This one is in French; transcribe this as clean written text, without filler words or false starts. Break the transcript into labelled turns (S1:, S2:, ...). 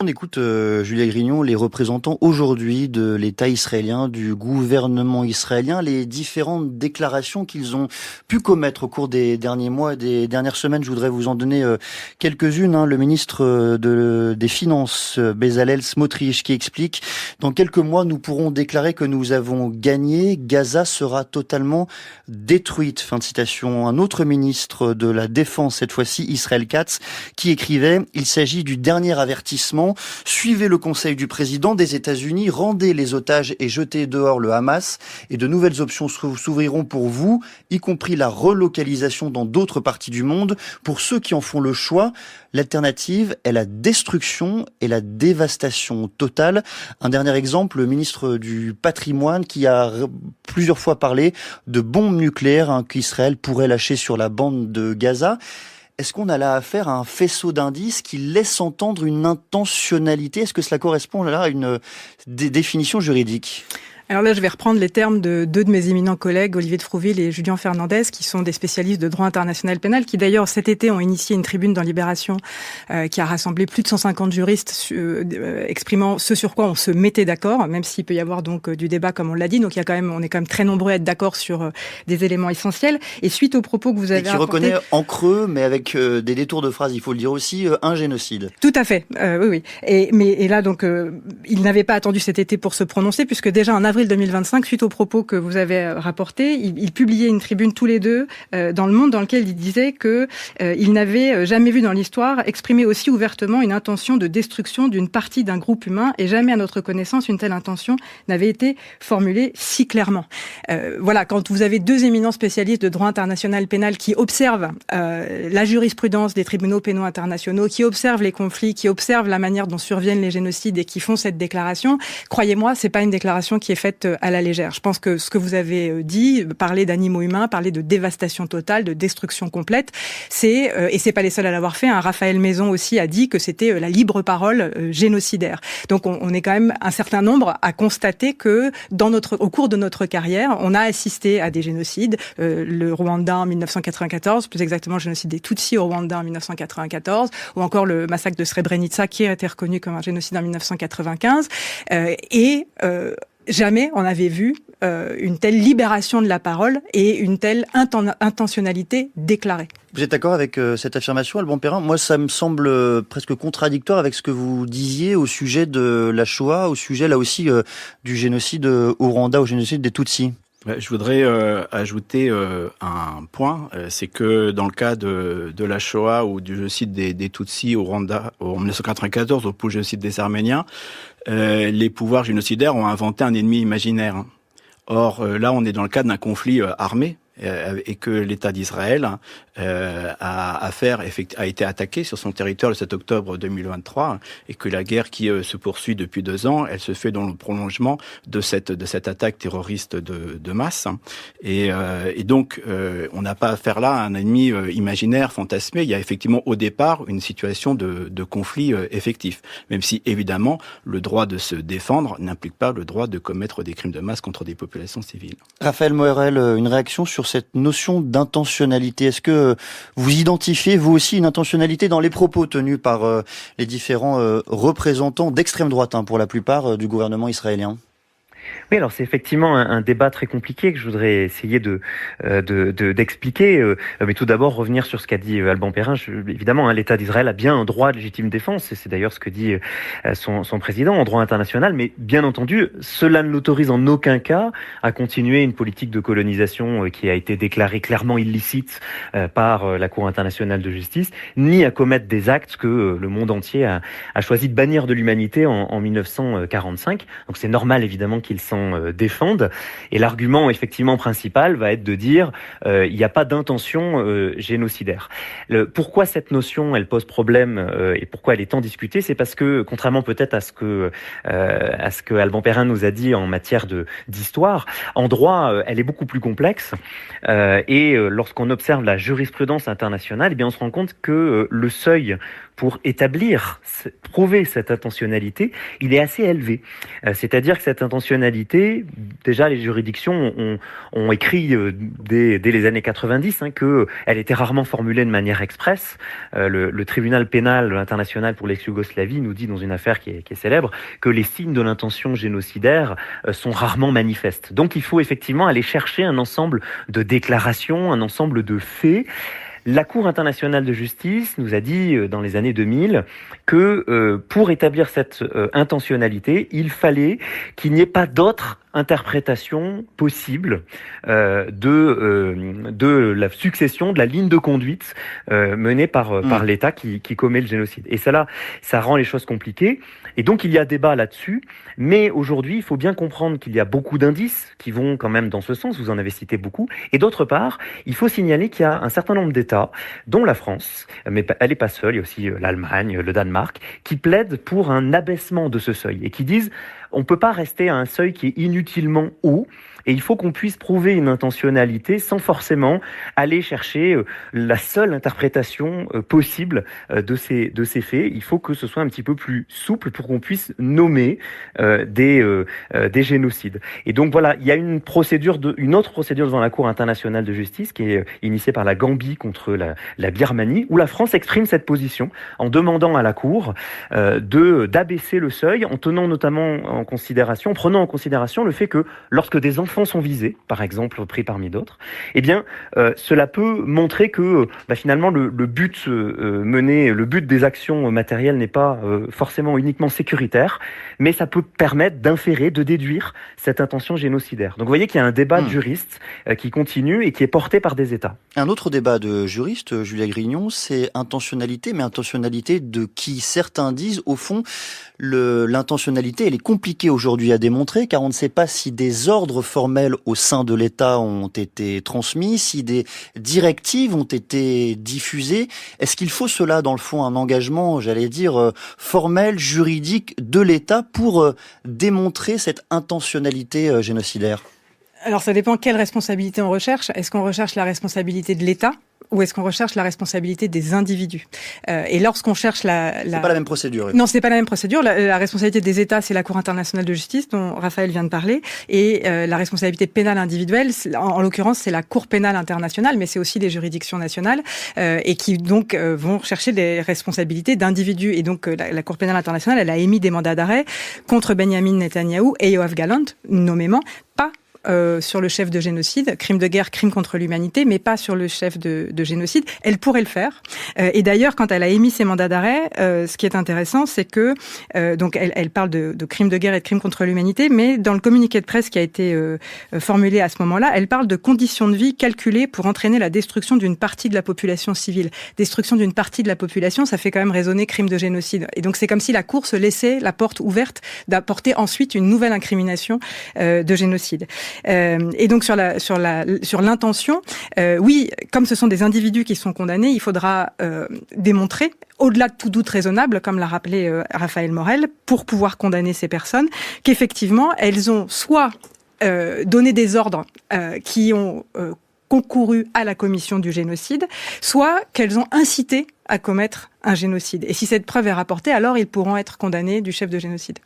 S1: On écoute, Julia Grignon, les représentants aujourd'hui de l'État israélien, du gouvernement israélien, les différentes déclarations qu'ils ont pu commettre au cours des derniers mois, des dernières semaines. Je voudrais vous en donner quelques-unes. Le ministre des Finances, Bezalel Smotrich, qui explique: dans quelques mois, nous pourrons déclarer que nous avons gagné. Gaza sera totalement détruite. Fin de citation. Un autre ministre de la Défense, cette fois-ci Israël Katz, qui écrivait: il s'agit du dernier avertissement. Suivez le conseil du président des États-Unis, rendez les otages et jetez dehors le Hamas, et de nouvelles options s'ouvriront pour vous, y compris la relocalisation dans d'autres parties du monde. Pour ceux qui en font le choix, l'alternative est la destruction et la dévastation totale. Un dernier exemple, le ministre du patrimoine qui a plusieurs fois parlé de bombes nucléaires qu'Israël pourrait lâcher sur la bande de Gaza. Est-ce qu'on a là affaire à un faisceau d'indices qui laisse entendre une intentionnalité? Est-ce que cela correspond là à une définition juridique?
S2: Alors là, je vais reprendre les termes de deux de mes éminents collègues, Olivier de Frouville et Julien Fernandez, qui sont des spécialistes de droit international pénal, qui d'ailleurs cet été ont initié une tribune dans Libération qui a rassemblé plus de 150 juristes exprimant ce sur quoi on se mettait d'accord, même s'il peut y avoir donc du débat comme on l'a dit. Donc on est quand même très nombreux à être d'accord sur des éléments essentiels. Et suite aux propos que vous avez
S1: apportés, reconnaît en creux, mais avec des détours de phrases, il faut le dire aussi, un génocide.
S2: Tout à fait, oui. Et là donc, il n'avait pas attendu cet été pour se prononcer, puisque déjà en avril 2025, suite aux propos que vous avez rapportés, il publiait une tribune tous les deux dans Le Monde, dans lequel il disait que il n'avait jamais vu dans l'histoire exprimer aussi ouvertement une intention de destruction d'une partie d'un groupe humain, et jamais à notre connaissance une telle intention n'avait été formulée si clairement. Voilà, quand vous avez deux éminents spécialistes de droit international pénal qui observent la jurisprudence des tribunaux pénaux internationaux, qui observent les conflits, qui observent la manière dont surviennent les génocides et qui font cette déclaration, croyez-moi, c'est pas une déclaration qui est faite à la légère. Je pense que ce que vous avez dit, parler d'animaux humains, parler de dévastation totale, de destruction complète, et c'est pas les seuls à l'avoir fait. Raphaël Maison aussi a dit que c'était la libre parole génocidaire. Donc on est quand même un certain nombre à constater que au cours de notre carrière, on a assisté à des génocides. Le Rwanda en 1994, plus exactement le génocide des Tutsis au Rwanda en 1994, ou encore le massacre de Srebrenica qui a été reconnu comme un génocide en 1995. Jamais on avait vu une telle libération de la parole et une telle intentionnalité déclarée.
S1: Vous êtes d'accord avec cette affirmation, Alban Perrin? Moi, ça me semble presque contradictoire avec ce que vous disiez au sujet de la Shoah, au sujet là aussi du génocide au Rwanda, au génocide des Tutsis.
S3: Je voudrais ajouter un point, c'est que dans le cas de la Shoah ou du génocide des Tutsis au Rwanda en 1994, au génocide des Arméniens, les pouvoirs génocidaires ont inventé un ennemi imaginaire. Or, là, on est dans le cadre d'un conflit armé, et que l'État d'Israël a été attaqué sur son territoire le 7 octobre 2023, et que la guerre qui se poursuit depuis 2 ans, elle se fait dans le prolongement de cette attaque terroriste de masse. Et donc, on n'a pas affaire là à un ennemi imaginaire, fantasmé. Il y a effectivement au départ une situation de conflit effectif, même si évidemment le droit de se défendre n'implique pas le droit de commettre des crimes de masse contre des populations civiles.
S1: Raphaël Moerel, une réaction sur cette notion d'intentionnalité. Est-ce que vous identifiez, vous aussi, une intentionnalité dans les propos tenus par les différents représentants d'extrême droite, pour la plupart, du gouvernement israélien ?
S4: Oui, alors c'est effectivement un débat très compliqué que je voudrais essayer d'expliquer. Mais tout d'abord, revenir sur ce qu'a dit Alban Perrin. Évidemment, l'État d'Israël a bien un droit de légitime défense, et c'est d'ailleurs ce que dit son président en droit international. Mais bien entendu, cela ne l'autorise en aucun cas à continuer une politique de colonisation qui a été déclarée clairement illicite par la Cour internationale de justice, ni à commettre des actes que le monde entier a choisi de bannir de l'humanité en 1945. Donc c'est normal, évidemment, qu'ils s'en défendent. Et l'argument effectivement principal va être de dire il n'y a pas d'intention génocidaire. Pourquoi cette notion elle pose problème et pourquoi elle est tant discutée, c'est parce que contrairement peut-être à ce que Alban Perrin nous a dit en matière d'histoire, en droit elle est beaucoup plus complexe et lorsqu'on observe la jurisprudence internationale, eh bien on se rend compte que le seuil pour prouver cette intentionnalité, il est assez élevé. C'est-à-dire que cette intentionnalité, déjà les juridictions ont écrit dès les années 90 qu'elle était rarement formulée de manière expresse. Le tribunal pénal international pour l'ex-Yougoslavie nous dit dans une affaire qui est célèbre que les signes de l'intention génocidaire sont rarement manifestes. Donc il faut effectivement aller chercher un ensemble de déclarations, un ensemble de faits. La Cour internationale de justice nous a dit dans les années 2000 que pour établir cette intentionnalité, il fallait qu'il n'y ait pas d'autre interprétation possible de la succession, de la ligne de conduite menée par l'État qui commet le génocide. Et ça rend les choses compliquées. Et donc il y a débat là-dessus. Mais aujourd'hui, il faut bien comprendre qu'il y a beaucoup d'indices qui vont quand même dans ce sens. Vous en avez cité beaucoup. Et d'autre part, il faut signaler qu'il y a un certain nombre d'États, dont la France, mais elle n'est pas seule, il y a aussi l'Allemagne, le Danemark, qui plaident pour un abaissement de ce seuil et qui disent on ne peut pas rester à un seuil qui est inutilement haut et il faut qu'on puisse prouver une intentionnalité sans forcément aller chercher la seule interprétation possible de ces faits. Il faut que ce soit un petit peu plus souple pour qu'on puisse nommer des génocides. Et donc voilà, il y a une autre procédure devant la Cour internationale de justice qui est initiée par la Gambie contre la Birmanie, où la France exprime cette position en demandant à la Cour d'abaisser le seuil, en prenant en considération le fait que lorsque des enfants sont visés, par exemple pris parmi d'autres, eh bien cela peut montrer que finalement le but des actions matérielles n'est pas forcément uniquement sécuritaire, mais ça peut permettre d'inférer, de déduire cette intention génocidaire. Donc vous voyez qu'il y a un débat de juristes qui continue et qui est porté par des États.
S1: Un autre débat de juristes, Julia Grignon, c'est intentionnalité, mais intentionnalité de qui? Certains disent, au fond, l'intentionnalité, elle est compliquée aujourd'hui à démontrer, car on ne sait pas si des ordres formels au sein de l'État ont été transmis, si des directives ont été diffusées. Est-ce qu'il faut cela, dans le fond, un engagement, j'allais dire, formel, juridique de l'État pour démontrer cette intentionnalité génocidaire?
S2: Alors ça dépend quelle responsabilité on recherche. Est-ce qu'on recherche la responsabilité de l'État ou est-ce qu'on recherche la responsabilité des individus? Et lorsqu'on cherche c'est
S1: pas la même procédure.
S2: Non, c'est pas la même procédure. La responsabilité des États, c'est la Cour internationale de justice dont Raphaël vient de parler, et la responsabilité pénale individuelle, en l'occurrence, c'est la Cour pénale internationale, mais c'est aussi des juridictions nationales et qui donc vont chercher des responsabilités d'individus. Et donc la Cour pénale internationale, elle a émis des mandats d'arrêt contre Benjamin Netanyahou et Yoav Gallant, nommément, pas sur le chef de génocide, crime de guerre, crime contre l'humanité, mais pas sur le chef de génocide. Elle pourrait le faire. Et d'ailleurs, quand elle a émis ses mandats d'arrêt, ce qui est intéressant, c'est que donc elle parle de crime de guerre et de crime contre l'humanité, mais dans le communiqué de presse qui a été formulé à ce moment-là, elle parle de conditions de vie calculées pour entraîner la destruction d'une partie de la population civile. Destruction d'une partie de la population, ça fait quand même résonner crime de génocide. Et donc c'est comme si la Cour se laissait la porte ouverte d'apporter ensuite une nouvelle incrimination de génocide. Et donc sur l'intention, oui, comme ce sont des individus qui sont condamnés, il faudra démontrer, au-delà de tout doute raisonnable, comme l'a rappelé Raphaël Morel, pour pouvoir condamner ces personnes, qu'effectivement elles ont soit donné des ordres qui ont concouru à la commission du génocide, soit qu'elles ont incité à commettre un génocide. Et si cette preuve est rapportée, alors ils pourront être condamnés du chef de génocide.